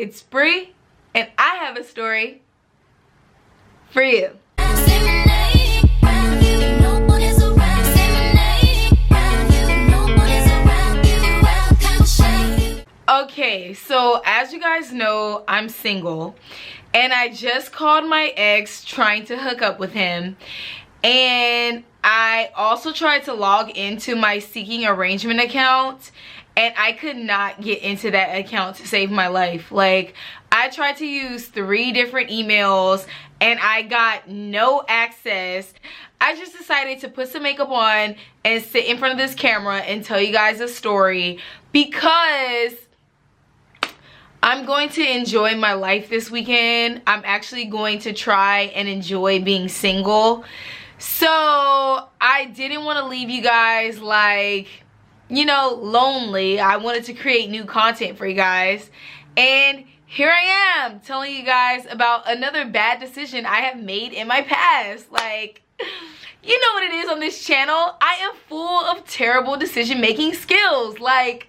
it's Bree, and I have a story for you. Okay, so as you guys know, I'm single, and I just called my ex trying to hook up with him, and I also tried to log into my seeking arrangement account, and I could not get into that account to save my life. Like, I tried to use 3 different emails and I got no access. I just decided to put some makeup on and sit in front of this camera and tell you guys a story because I'm going to enjoy my life this weekend. I'm actually going to try and enjoy being single. So I didn't want to leave you guys like, you know, lonely. I wanted to create new content for you guys. And here I am telling you guys about another bad decision I have made in my past. Like, you know what it is on this channel. I am full of terrible decision-making skills. Like,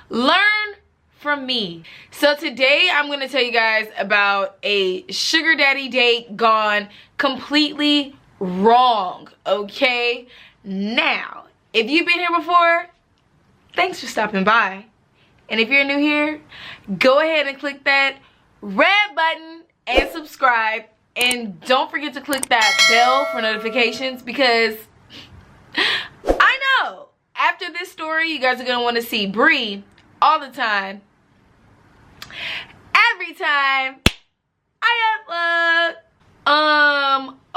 learn from me. So today I'm going to tell you guys about a sugar daddy date gone completely wrong, okay? Now, if you've been here before, thanks for stopping by. And if you're new here, go ahead and click that red button and subscribe. And don't forget to click that bell for notifications because I know after this story, you guys are going to want to see Bree all the time. Every time I upload.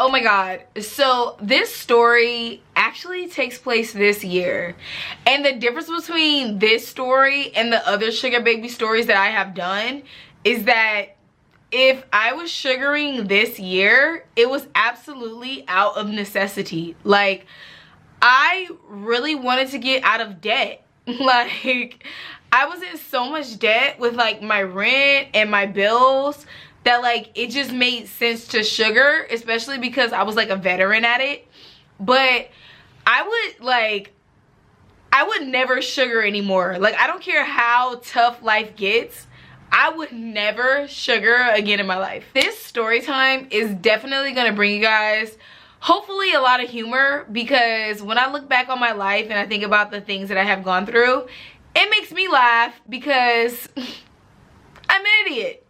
Oh my god. So this story actually takes place this year. And the difference between this story and the other sugar baby stories that I have done is that if I was sugaring this year, it was absolutely out of necessity. Like, I really wanted to get out of debt. Like, I was in so much debt with like my rent and my bills that like it just made sense to sugar, especially because I was like a veteran at it. But I would never sugar anymore. Like, I don't care how tough life gets, I would never sugar again in my life. This story time is definitely gonna bring you guys hopefully a lot of humor, because when I look back on my life and I think about the things that I have gone through, it makes me laugh because I'm an idiot.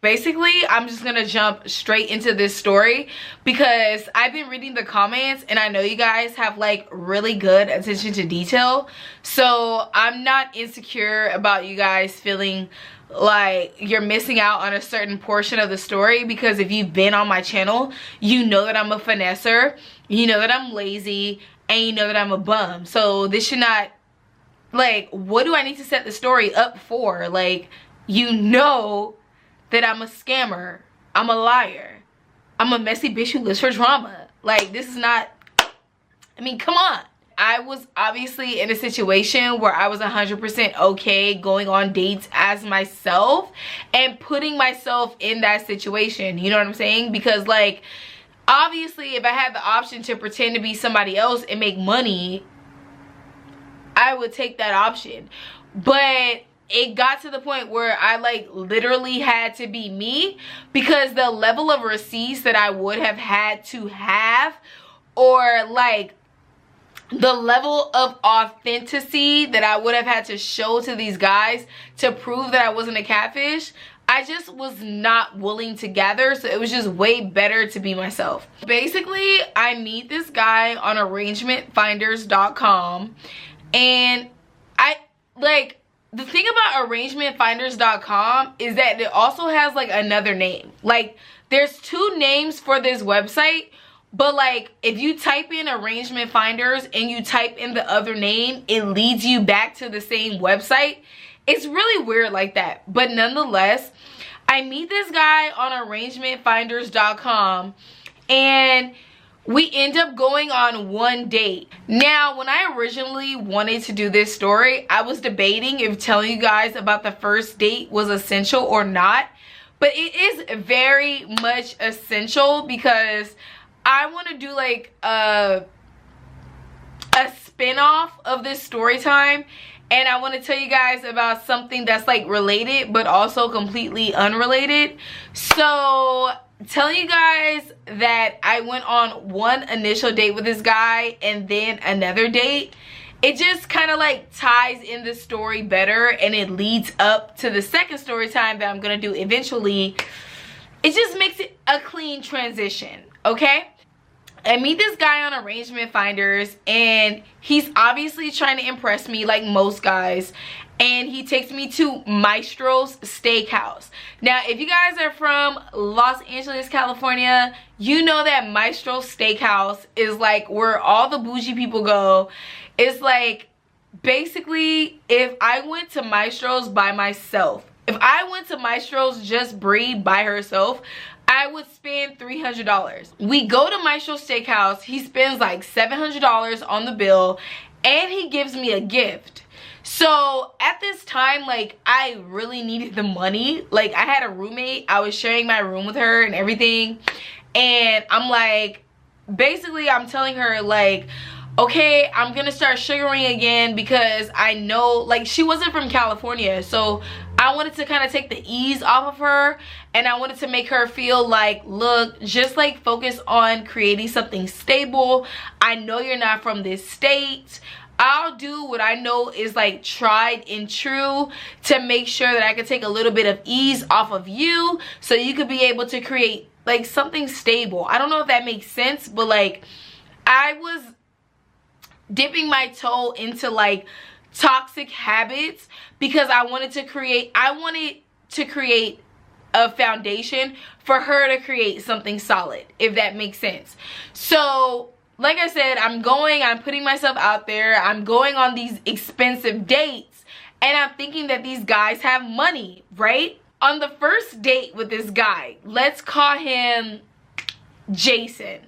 Basically, I'm just gonna jump straight into this story because I've been reading the comments and I know you guys have like really good attention to detail. So I'm not insecure about you guys feeling like you're missing out on a certain portion of the story, because if you've been on my channel, you know that I'm a finesser, you know that I'm lazy, and you know that I'm a bum. So this should not, like, what do I need to set the story up for? Like, you know that I'm a scammer, I'm a liar, I'm a messy bitch who lives for drama. Like, this is not, I mean, come on. I was obviously in a situation where I was 100% okay going on dates as myself and putting myself in that situation, you know what I'm saying? Because like, obviously if I had the option to pretend to be somebody else and make money, I would take that option. But it got to the point where I like literally had to be me, because the level of receipts that I would have had to have, or like the level of authenticity that I would have had to show to these guys to prove that I wasn't a catfish, I just was not willing to gather. So it was just way better to be myself. Basically, I meet this guy on arrangementfinders.com, and I like, the thing about arrangementfinders.com is that it also has like another name. Like, there's 2 names for this website, but like if you type in arrangement finders and you type in the other name, it leads you back to the same website. It's really weird like that. But nonetheless, I meet this guy on arrangementfinders.com and we end up going on one date. Now, when I originally wanted to do this story, I was debating if telling you guys about the first date was essential or not. But it is very much essential because I want to do like a spin-off of this story time, and I want to tell you guys about something that's like related but also completely unrelated. So telling you guys that I went on one initial date with this guy and then another date, it just kind of like ties in the story better, and it leads up to the second story time that I'm gonna do eventually. It just makes it a clean transition, okay? I meet this guy on Arrangement Finders, and he's obviously trying to impress me like most guys, and he takes me to Maestro's Steakhouse. Now, if you guys are from Los Angeles, California, you know that Maestro's Steakhouse is like where all the bougie people go. It's like, basically, if I went to Maestro's by myself, if I went to Maestro's just Bree by herself, I would spend $300. We go to Maestro's Steakhouse. He spends like $700 on the bill, and he gives me a gift. So at this time, like, I really needed the money. Like, I had a roommate. I was sharing my room with her and everything. And I'm like, basically, I'm telling her, like, okay, I'm gonna start sugaring again because I know, like, she wasn't from California, so I wanted to kind of take the ease off of her, and I wanted to make her feel like, look, just like focus on creating something stable. I know you're not from this state. I'll do what I know is like tried and true to make sure that I can take a little bit of ease off of you so you could be able to create like something stable. I don't know if that makes sense, but like, I was dipping my toe into like toxic habits because I wanted to create a foundation for her to create something solid, if that makes sense. So like I said, I'm putting myself out there, I'm going on these expensive dates, and I'm thinking that these guys have money, right? On the first date with this guy, let's call him Jason.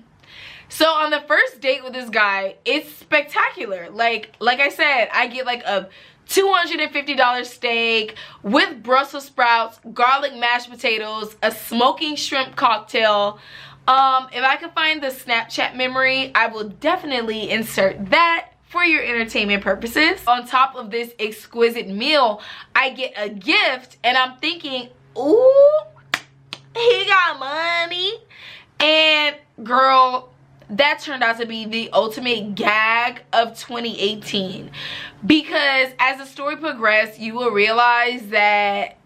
So on the first date with this guy, it's spectacular. Like I said, I get like a $250 steak with Brussels sprouts, garlic mashed potatoes, a smoking shrimp cocktail. If I can find the Snapchat memory, I will definitely insert that for your entertainment purposes. On top of this exquisite meal, I get a gift, and I'm thinking, ooh, he got money. And girl, that turned out to be the ultimate gag of 2018, because as the story progressed, you will realize that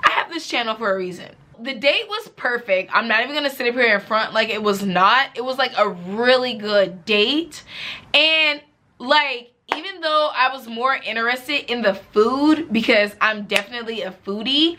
I have this channel for a reason. The date was perfect. I'm not even gonna sit up here in front like it was not. It was like a really good date, and like, even though I was more interested in the food because I'm definitely a foodie,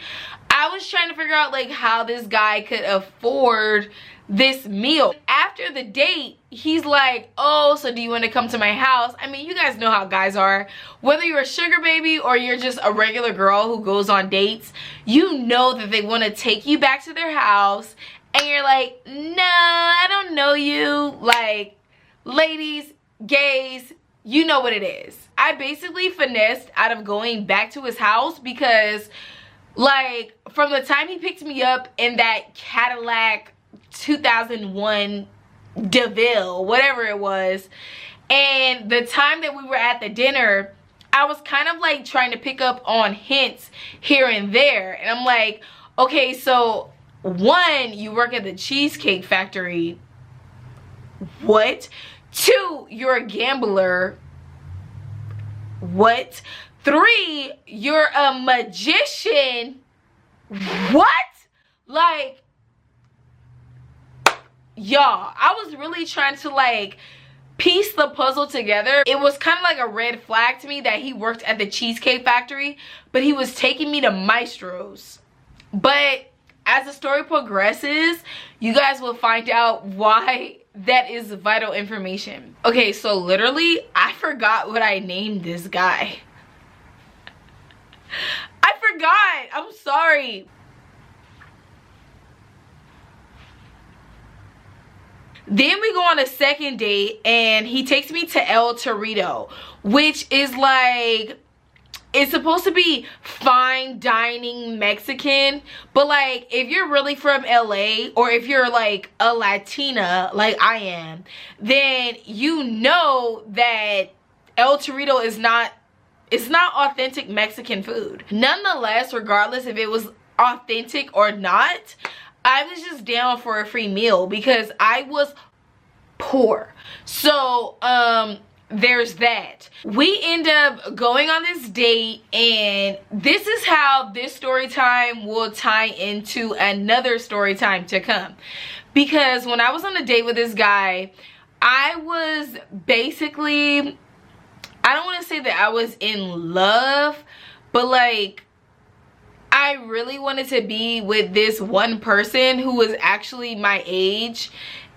I was trying to figure out like how this guy could afford this meal. After the date, he's like, oh, so do you want to come to my house? I mean, you guys know how guys are. Whether you're a sugar baby or you're just a regular girl who goes on dates, you know that they want to take you back to their house, and you're like, nah, I don't know you. Like, ladies, gays, you know what it is. I basically finessed out of going back to his house because, like, from the time he picked me up in that Cadillac 2001 DeVille, whatever it was, and the time that we were at the dinner, I was kind of like trying to pick up on hints here and there. And I'm like, okay, so one, you work at the Cheesecake Factory. What? Two, you're a gambler. What? Three, you're a magician. What? Like, y'all, I was really trying to like piece the puzzle together. It was kind of like a red flag to me that he worked at the Cheesecake Factory, but he was taking me to Maestro's. But as the story progresses, you guys will find out why that is vital information. Okay, so literally, I forgot what I named this guy. I forgot. I'm sorry. Then we go on a second date, and he takes me to El Torito, which is like it's supposed to be fine dining Mexican, but like if you're really from LA, or if you're like a Latina like I am, then you know that El Torito is not, it's not authentic Mexican food. Nonetheless, regardless if it was authentic or not, I was just down for a free meal because I was poor. So there's that. We end up going on this date, and this is how this story time will tie into another story time to come. Because when I was on a date with this guy, I was basically, I don't want to say that I was in love, but like I really wanted to be with this one person who was actually my age,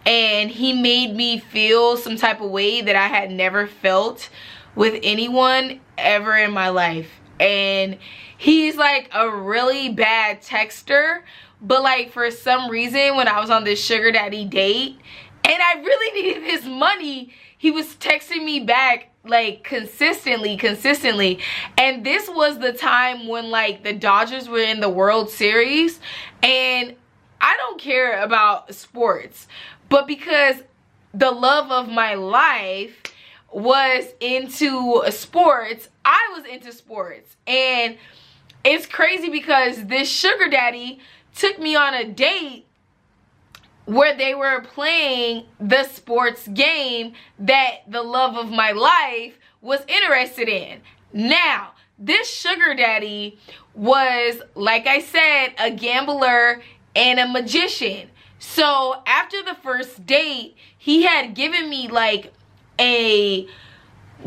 and he made me feel some type of way that I had never felt with anyone ever in my life. And he's like a really bad texter, but like for some reason when I was on this sugar daddy date and I really needed his money, he was texting me back like consistently. And this was the time when like the Dodgers were in the World Series, and I don't care about sports, but because the love of my life was into sports, I was into sports. And it's crazy because this sugar daddy took me on a date where they were playing the sports game that the love of my life was interested in. Now, this sugar daddy was, like I said, a gambler and a magician. So after the first date, he had given me like a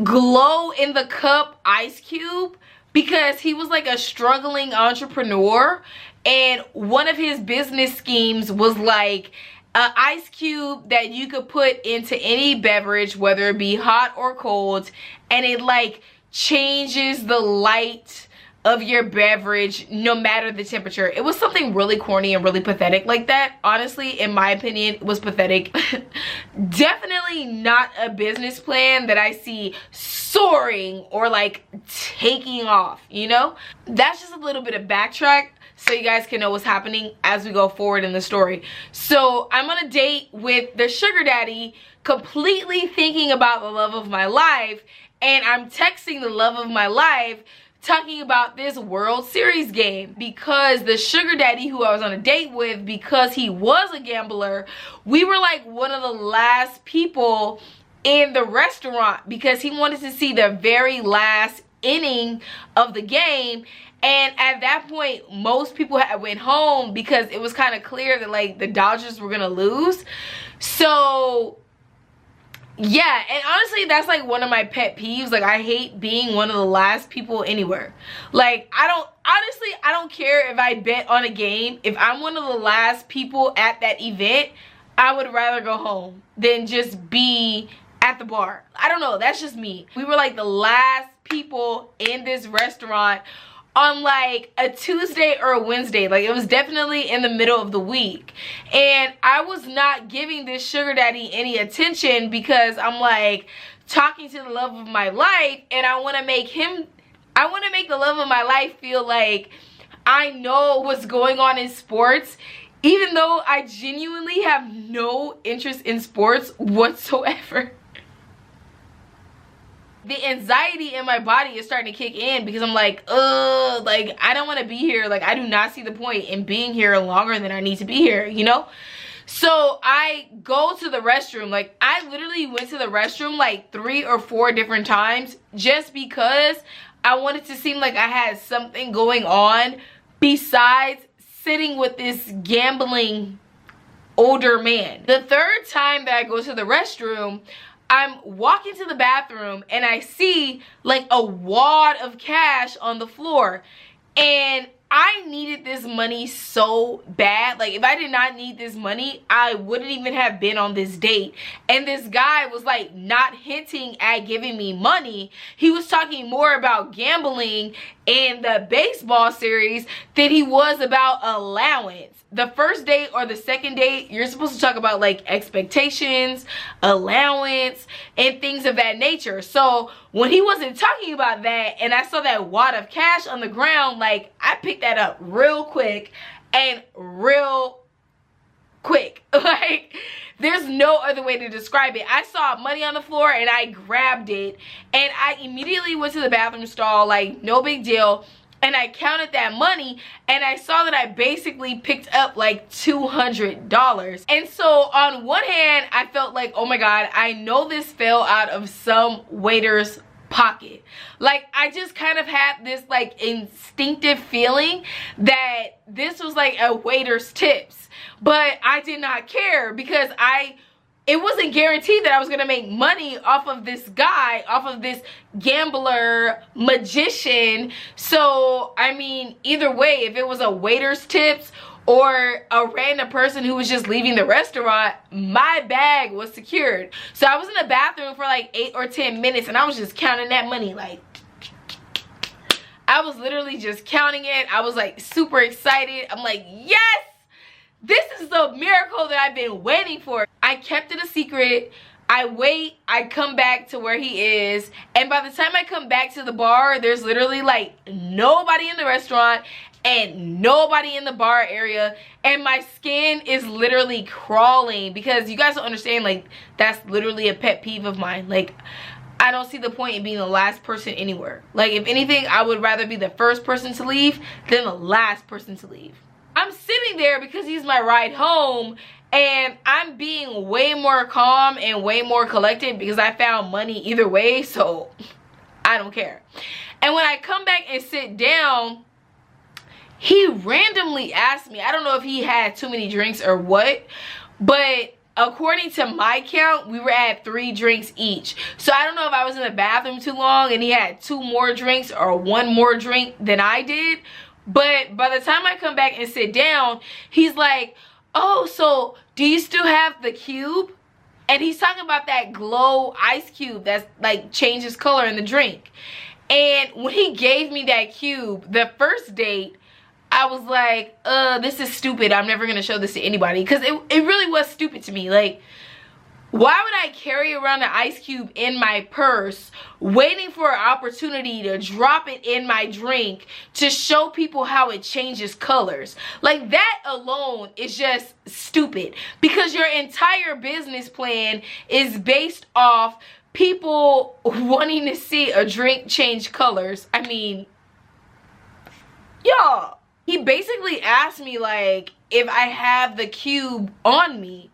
glow in the cup ice cube because he was like a struggling entrepreneur, and one of his business schemes was like an ice cube that you could put into any beverage, whether it be hot or cold, and it like changes the light of your beverage no matter the temperature. It was something really corny and really pathetic like that. Honestly, in my opinion, it was pathetic. Definitely not a business plan that I see soaring or like taking off, you know? That's just a little bit of backtrack so you guys can know what's happening as we go forward in the story. So I'm on a date with the sugar daddy, completely thinking about the love of my life, and I'm texting the love of my life talking about this World Series game, because the sugar daddy who I was on a date with, because he was a gambler, we were like one of the last people in the restaurant because he wanted to see the very last inning of the game. And at that point, most people had went home because it was kind of clear that like the Dodgers were gonna lose. So yeah, and honestly, that's like one of my pet peeves. Like, I hate being one of the last people anywhere. Like, honestly, I don't care if I bet on a game. If I'm one of the last people at that event, I would rather go home than just be at the bar. I don't know, that's just me. We were like the last people in this restaurant on like a Tuesday or a Wednesday. Like, it was definitely in the middle of the week, and I was not giving this sugar daddy any attention because I'm like talking to the love of my life, and I want to make the love of my life feel like I know what's going on in sports, even though I genuinely have no interest in sports whatsoever. The anxiety in my body is starting to kick in because I'm like, ugh, like I don't want to be here. Like, I do not see the point in being here longer than I need to be here, you know? So I go to the restroom. Like, I literally went to the restroom like 3 or 4 different times just because I wanted to seem like I had something going on besides sitting with this gambling older man. The third time that I go to the restroom, I'm walking to the bathroom and I see like a wad of cash on the floor, and I needed this money so bad. Like, if I did not need this money, I wouldn't even have been on this date. And this guy was like not hinting at giving me money. He was talking more about gambling in the baseball series than he was about allowance. The first date or the second date, you're supposed to talk about like expectations, allowance, and things of that nature. So when he wasn't talking about that and I saw that wad of cash on the ground, like, I picked that up real quick and real quick. Like, there's no other way to describe it. I saw money on the floor and I grabbed it and I immediately went to the bathroom stall, like, no big deal. And I counted that money and I saw that I basically picked up like $200. And so on one hand, I felt like, oh my God, I know this fell out of some waiter's pocket. Like, I just kind of had this like instinctive feeling that this was like a waiter's tips. But I did not care because it wasn't guaranteed that I was gonna make money off of this guy, off of this gambler magician. So I mean, either way, if it was a waiter's tips or a random person who was just leaving the restaurant, my bag was secured. So I was in the bathroom for like 8 or 10 minutes and I was just counting that money. Like, I was literally just counting it. I was like super excited. I'm like, yes! This is the miracle that I've been waiting for. I kept it a secret. I wait, I come back to where he is, and by the time I come back to the bar, there's literally like nobody in the restaurant and nobody in the bar area, and my skin is literally crawling because you guys don't understand, like, that's literally a pet peeve of mine. Like, I don't see the point in being the last person anywhere. Like, if anything, I would rather be the first person to leave than the last person to leave. I'm sitting there because he's my ride home and I'm being way more calm and way more collected because I found money either way, so I don't care. And when I come back and sit down, he randomly asked me, I don't know if he had too many drinks or what, but according to my count, we were at 3 drinks each. So I don't know if I was in the bathroom too long and he had 2 more drinks or 1 more drink than I did. But by the time I come back and sit down, he's like, oh, so do you still have the cube? And he's talking about that glow ice cube that's like changes color in the drink. And when he gave me that cube, the first date, I was like, this is stupid. I'm never going to show this to anybody. Because it really was stupid to me. Like, why would I carry around an ice cube in my purse waiting for an opportunity to drop it in my drink to show people how it changes colors? Like, that alone is just stupid because your entire business plan is based off people wanting to see a drink change colors. I mean, y'all, he basically asked me like if I have the cube on me.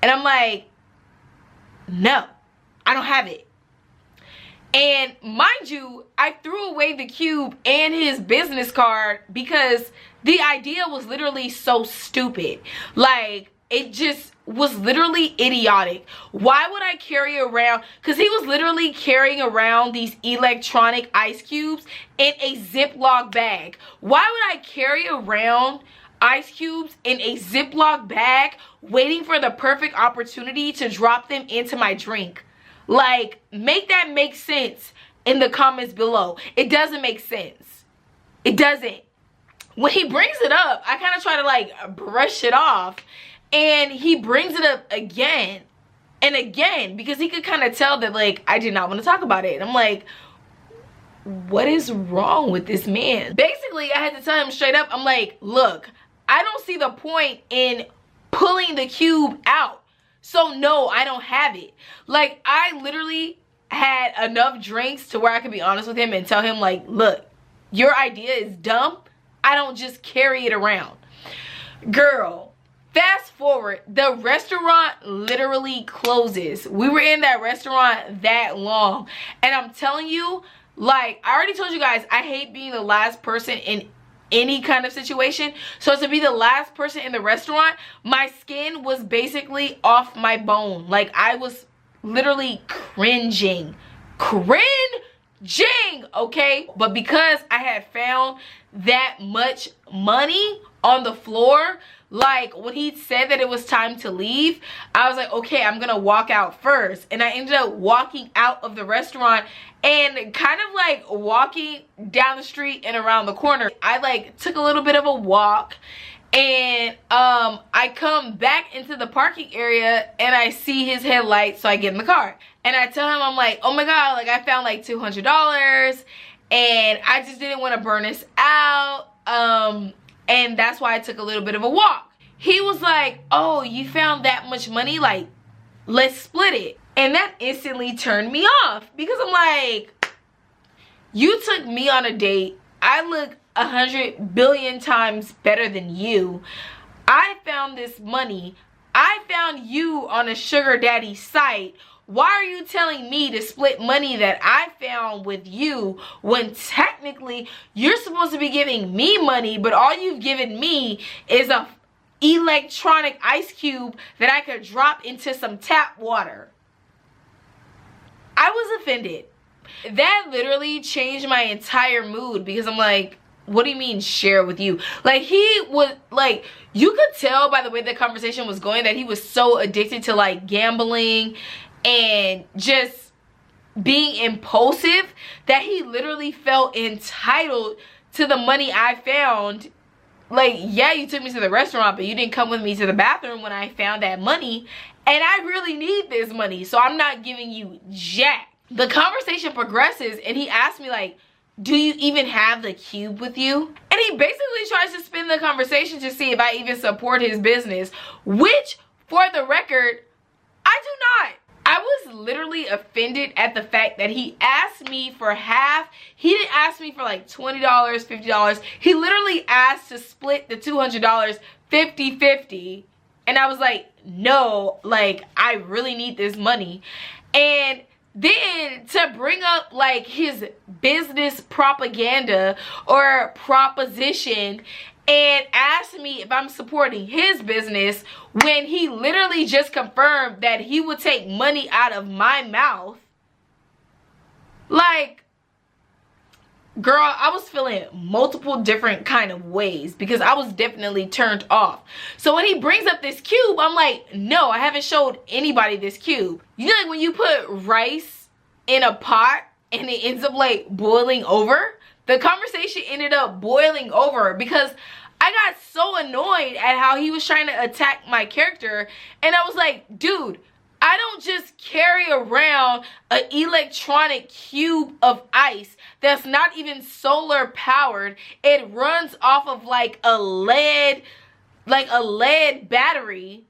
And I'm like, no, I don't have it. And mind you, I threw away the cube and his business card because the idea was literally so stupid. Like, it just was literally idiotic. Why would I carry around, because he was literally carrying around these electronic ice cubes in a Ziploc bag. Why would I carry around ice cubes in a Ziploc bag waiting for the perfect opportunity to drop them into my drink? Like, make that make sense in the comments below. It doesn't make sense. It doesn't. When he brings it up, I kind of try to like brush it off, and he brings it up again and again because he could kind of tell that like I did not want to talk about it. And I'm like, what is wrong with this man? Basically, I had to tell him straight up, I'm like, look, I don't see the point in pulling the cube out. So no, I don't have it. Like, I literally had enough drinks to where I could be honest with him and tell him like, look, your idea is dumb. I don't just carry it around. Girl, fast forward, the restaurant literally closes. We were in that restaurant that long. And I'm telling you, like, I already told you guys, I hate being the last person in any kind of situation. So to be the last person in the restaurant, my skin was basically off my bone. Like, I was literally cringing. Cringing. Jing, okay? But because I had found that much money on the floor, like when he said that it was time to leave, I was like, okay, I'm gonna walk out first. And I ended up walking out of the restaurant and kind of like walking down the street and around the corner. I like took a little bit of a walk, and I come back into the parking area and I see his headlights, so I get in the car. And I tell him, I'm like, oh my God, like I found like $200 and I just didn't want to burn this out. And that's why I took a little bit of a walk. He was like, oh, you found that much money? Like, let's split it. And that instantly turned me off because I'm like, you took me on a date. I look 100 billion times better than you. I found this money. I found you on a sugar daddy site. Why are you telling me to split money that I found with you when technically you're supposed to be giving me money, but all you've given me is a electronic ice cube that I could drop into some tap water? I was offended. That literally changed my entire mood because I'm like, what do you mean share with you? Like, he was like, you could tell by the way the conversation was going that he was so addicted to like gambling and just being impulsive that he literally felt entitled to the money I found. Like, yeah, you took me to the restaurant, but you didn't come with me to the bathroom when I found that money, and I really need this money, so I'm not giving you jack. The conversation progresses and he asked me like, do you even have the cube with you? And he basically tries to spin the conversation to see if I even support his business, which, for the record, I do not. I was literally offended at the fact that he asked me for half. He didn't ask me for like $20, $50. He literally asked to split the $200 50-50. And I was like, no, like, I really need this money. And then to bring up like his business propaganda or proposition and ask me if I'm supporting his business when he literally just confirmed that he would take money out of my mouth. Like, girl, I was feeling multiple different kind of ways because I was definitely turned off. So when he brings up this cube, I'm like, no, I haven't showed anybody this cube. You know, like when you put rice in a pot and it ends up like boiling over? The conversation ended up boiling over because I got so annoyed at how he was trying to attack my character. And I was like, dude, I don't just carry around an electronic cube of ice that's not even solar powered. It runs off of like a lead battery.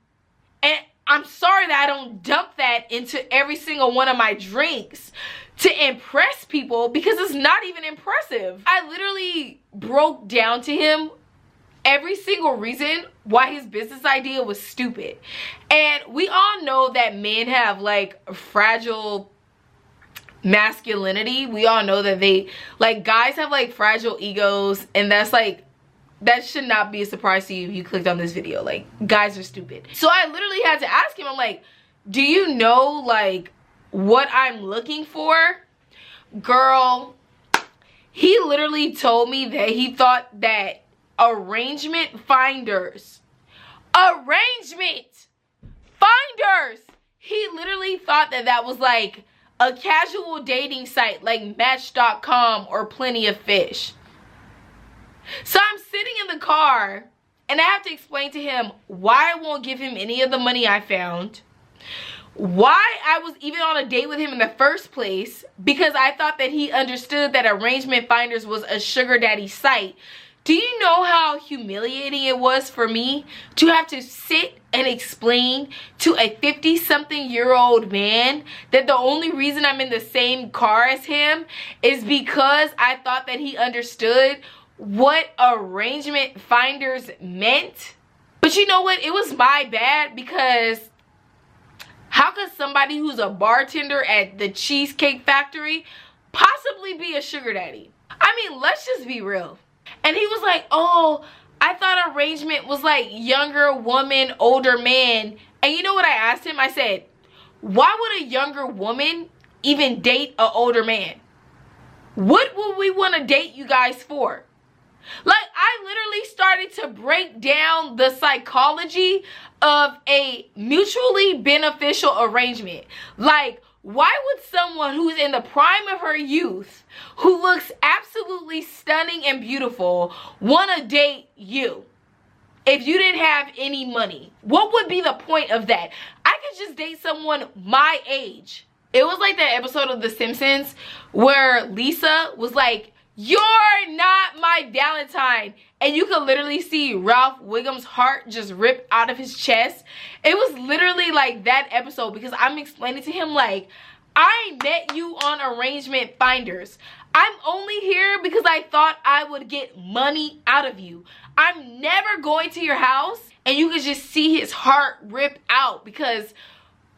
And I'm sorry that I don't dump that into every single one of my drinks to impress people because it's not even impressive. I literally broke down to him every single reason why his business idea was stupid. And we all know that men have like fragile masculinity. We all know that they, like, guys have like fragile egos, and that's like, that should not be a surprise to you if you clicked on this video. Like, guys are stupid. So I literally had to ask him, I'm like, do you know like what I'm looking for? Girl, he literally told me that he thought that arrangement finders, he literally thought that that was like a casual dating site like Match.com or Plenty of Fish. So I'm sitting in the car and I have to explain to him why I won't give him any of the money I found, why I was even on a date with him in the first place, because I thought that he understood that Arrangement Finders was a sugar daddy site. Do you know how humiliating it was for me to have to sit and explain to a 50-something-year-old man that the only reason I'm in the same car as him is because I thought that he understood what Arrangement Finders meant? But you know what? It was my bad, because how could somebody who's a bartender at the Cheesecake Factory possibly be a sugar daddy? I mean, let's just be real. And he was like, oh, I thought arrangement was like younger woman, older man. And you know what I asked him? I said, why would a younger woman even date an older man? What would we want to date you guys for? Like, I literally started to break down the psychology of a mutually beneficial arrangement. Like, why would someone who's in the prime of her youth, who looks absolutely stunning and beautiful, want to date you if you didn't have any money? What would be the point of that? I could just date someone my age. It was like that episode of The Simpsons where Lisa was like, "You're not my Valentine," and you could literally see Ralph Wiggum's heart just rip out of his chest. It was literally like that episode, because I'm explaining to him, like, I met you on arrangement finders. I'm only here because I thought I would get money out of you. I'm never going to your house. And you could just see his heart rip out, because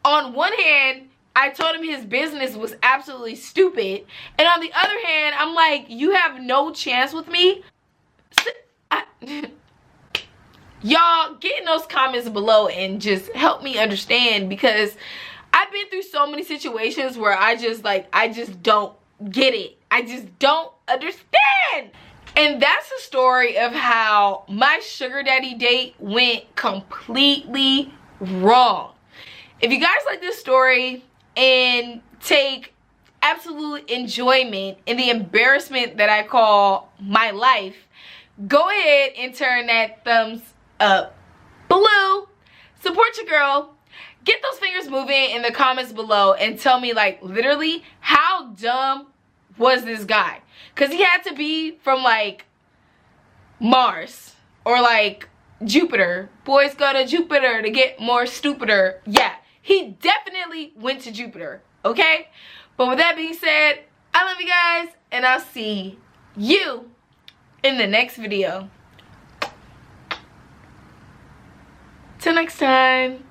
on one hand, I told him his business was absolutely stupid, and on the other hand, I'm like, you have no chance with me. Y'all, get in those comments below and just help me understand, because I've been through so many situations where I just don't get it. I just don't understand. And that's the story of how my sugar daddy date went completely wrong. If you guys like this story and take absolute enjoyment in the embarrassment that I call my life, go ahead and turn that thumbs up below. Support your girl. Get those fingers moving in the comments below and tell me, like, literally, how dumb was this guy? Because he had to be from, like, Mars or, like, Jupiter. Boys go to Jupiter to get more stupider. Yeah. He definitely went to Jupiter, okay? But with that being said, I love you guys, and I'll see you in the next video. Till next time.